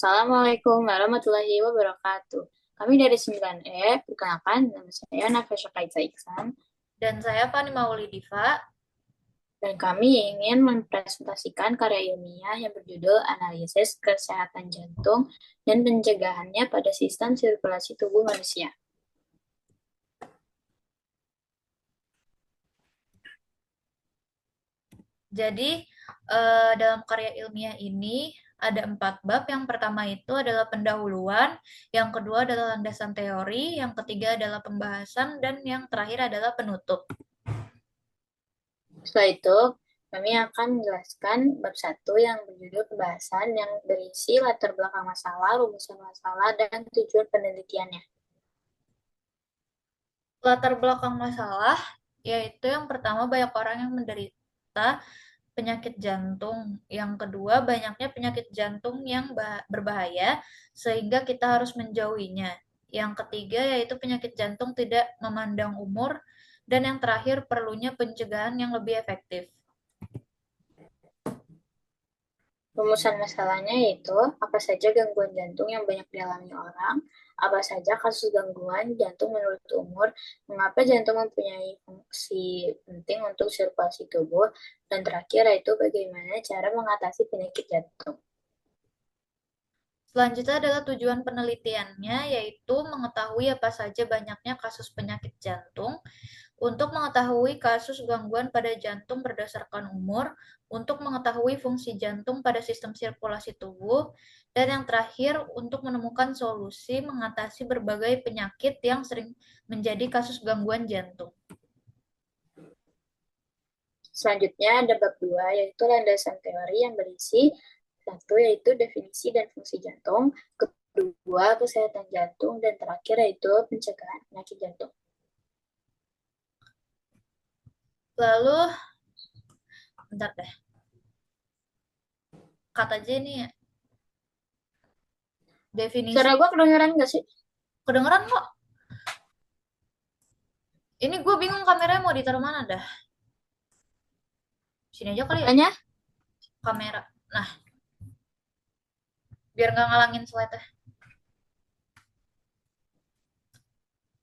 Assalamualaikum warahmatullahi wabarakatuh. Kami dari 9E, perkenalkan nama saya Nafisa Kaitsa Iksan, Dan saya Fani Maulidiva. dan kami ingin mempresentasikan karya ilmiah yang berjudul Analisis Kesehatan Jantung dan Pencegahannya pada Sistem Sirkulasi Tubuh Manusia. Jadi, dalam karya ilmiah ini ada 4 bab. Yang pertama itu adalah pendahuluan, yang kedua adalah landasan teori, yang ketiga adalah pembahasan, dan yang terakhir adalah penutup. Setelah itu, kami akan menjelaskan bab 1 yang berjudul pembahasan yang berisi latar belakang masalah, rumusan masalah, dan tujuan penelitiannya. Latar belakang masalah yaitu yang pertama banyak orang yang menderita penyakit jantung. Yang kedua, banyaknya penyakit jantung yang berbahaya sehingga kita harus menjauhinya. Yang ketiga yaitu penyakit jantung tidak memandang umur, dan yang terakhir perlunya pencegahan yang lebih efektif. Rumusan masalahnya yaitu apa saja gangguan jantung yang banyak dialami orang, apa saja kasus gangguan jantung menurut umur, mengapa jantung mempunyai fungsi penting untuk sirkulasi tubuh, dan terakhir yaitu bagaimana cara mengatasi penyakit jantung. Selanjutnya adalah tujuan penelitiannya, yaitu mengetahui apa saja banyaknya kasus penyakit jantung, untuk mengetahui kasus gangguan pada jantung berdasarkan umur, untuk mengetahui fungsi jantung pada sistem sirkulasi tubuh, dan yang terakhir untuk menemukan solusi mengatasi berbagai penyakit yang sering menjadi kasus gangguan jantung. Selanjutnya ada bab 2 yaitu landasan teori yang berisi satu yaitu definisi dan fungsi jantung, kedua kesehatan jantung, dan terakhir yaitu pencegahan penyakit jantung. Lalu, bentar deh, kata aja ini ya, Suara definisi. gue kedengeran gak sih? Kedengeran kok? Ini gue bingung kameranya mau ditaruh mana dah. Sini aja kali ya, Apanya? kamera. Nah, biar nggak ngalangin slide-nya.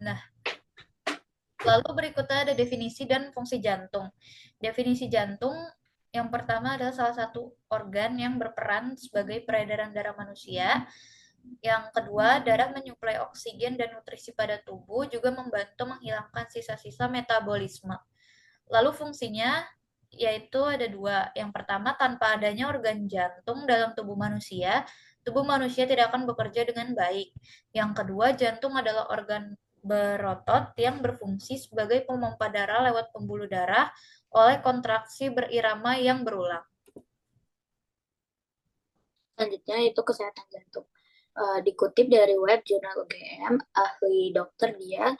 Nah, lalu berikutnya ada definisi dan fungsi jantung. Definisi jantung yang pertama adalah salah satu organ yang berperan sebagai peredaran darah manusia. Yang kedua, darah menyuplai oksigen dan nutrisi pada tubuh, juga membantu menghilangkan sisa-sisa metabolisme. Lalu fungsinya yaitu ada dua. Yang pertama, tanpa adanya organ jantung dalam tubuh manusia tidak akan bekerja dengan baik. Yang kedua, jantung adalah organ berotot yang berfungsi sebagai pemompa darah lewat pembuluh darah oleh kontraksi berirama yang berulang. Selanjutnya itu kesehatan jantung. Dikutip dari web jurnal UGM, ahli dokter dia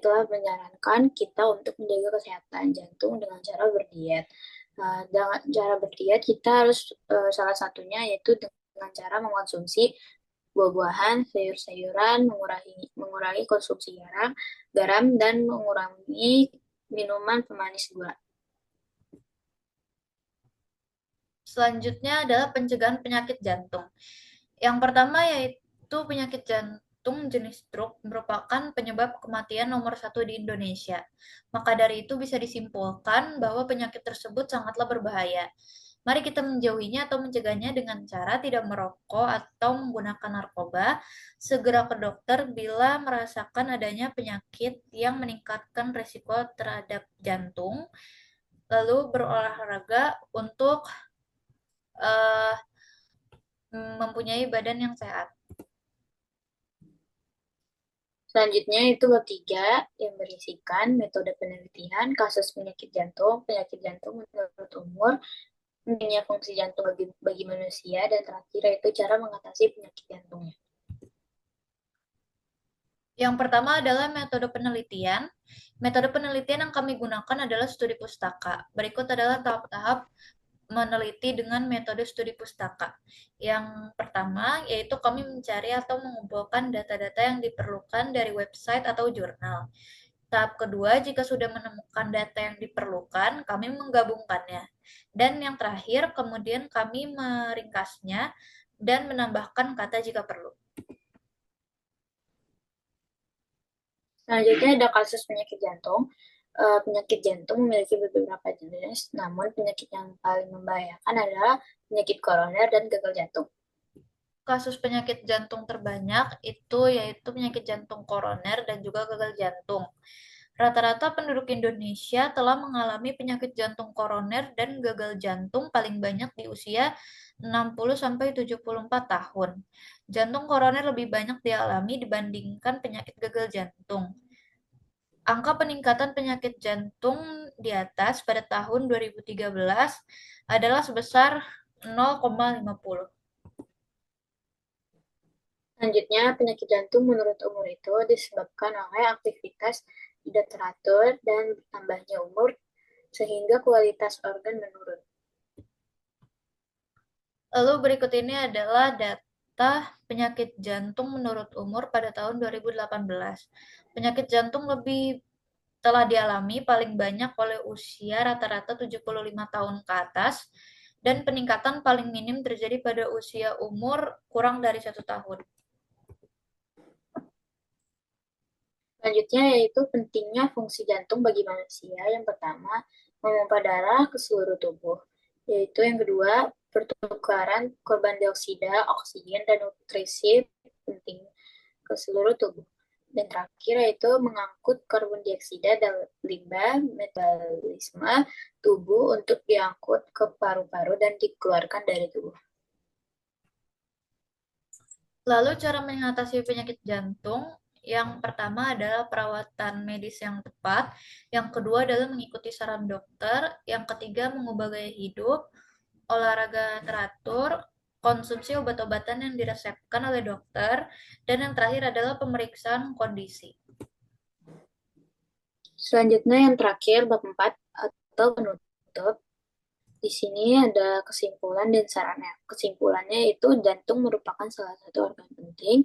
telah menyarankan kita untuk menjaga kesehatan jantung dengan cara berdiet. Dengan cara berdiet kita harus salah satunya yaitu dengan cara mengkonsumsi buah-buahan, sayur-sayuran, mengurangi konsumsi garam dan mengurangi minuman pemanis gula. Selanjutnya adalah pencegahan penyakit jantung. Yang pertama yaitu penyakit jantung jenis stroke merupakan penyebab kematian nomor satu di Indonesia. Maka dari itu bisa disimpulkan bahwa penyakit tersebut sangatlah berbahaya. Mari kita menjauhinya atau mencegahnya dengan cara tidak merokok atau menggunakan narkoba. Segera ke dokter bila merasakan adanya penyakit yang meningkatkan risiko terhadap jantung. Lalu berolahraga untuk uh, mempunyai badan yang sehat. Selanjutnya itu bab 3 yang berisikan metode penelitian kasus penyakit jantung menurut umur, minimnya fungsi jantung bagi manusia, dan terakhir itu cara mengatasi penyakit jantungnya. Yang pertama adalah metode penelitian. Metode penelitian yang kami gunakan adalah studi pustaka. Berikut adalah tahap-tahap meneliti dengan metode studi pustaka. Yang pertama yaitu kami mencari atau mengumpulkan data-data yang diperlukan dari website atau jurnal. Tahap kedua, jika sudah menemukan data yang diperlukan, kami menggabungkannya. Dan yang terakhir, kemudian kami meringkasnya dan menambahkan kata jika perlu. Selanjutnya ada kasus penyakit jantung. Penyakit jantung memiliki beberapa jenis, namun penyakit yang paling membahayakan adalah penyakit koroner dan gagal jantung. Kasus penyakit jantung terbanyak itu yaitu penyakit jantung koroner dan juga gagal jantung. Rata-rata penduduk Indonesia telah mengalami penyakit jantung koroner dan gagal jantung paling banyak di usia 60-74 tahun. Jantung koroner lebih banyak dialami dibandingkan penyakit gagal jantung. Angka peningkatan penyakit jantung di atas pada tahun 2013 adalah sebesar 0,50. Selanjutnya, penyakit jantung menurut umur itu disebabkan oleh aktivitas tidak teratur dan bertambahnya umur sehingga kualitas organ menurun. Lalu berikut ini adalah data penyakit jantung menurut umur pada tahun 2018. Penyakit jantung lebih telah dialami paling banyak oleh usia rata-rata 75 tahun ke atas, dan peningkatan paling minim terjadi pada usia umur kurang dari 1 tahun. Selanjutnya yaitu pentingnya fungsi jantung bagi manusia. Yang pertama, memompa darah ke seluruh tubuh. Yaitu yang kedua, pertukaran korban dioksida, oksigen, dan nutrisi penting ke seluruh tubuh. Dan terakhir yaitu mengangkut karbon dioksida dan limbah metabolisme tubuh untuk diangkut ke paru-paru dan dikeluarkan dari tubuh. Lalu cara mengatasi penyakit jantung, yang pertama adalah perawatan medis yang tepat, yang kedua adalah mengikuti saran dokter, yang ketiga mengubah gaya hidup, olahraga teratur, konsumsi obat-obatan yang diresepkan oleh dokter, dan yang terakhir adalah pemeriksaan kondisi. Selanjutnya yang terakhir bab 4 atau penutup. Di sini ada kesimpulan dan sarannya. Kesimpulannya itu jantung merupakan salah satu organ penting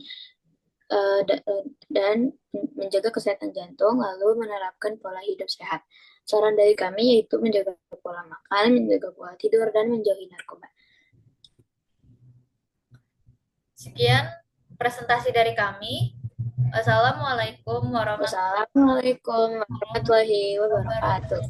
dan menjaga kesehatan jantung, lalu menerapkan pola hidup sehat. Saran dari kami yaitu menjaga pola makan, menjaga pola tidur, dan menjauhi narkoba. Sekian presentasi dari kami. Assalamualaikum warahmatullahi Wassalamualaikum warahmatullahi wabarakatuh. wabarakatuh.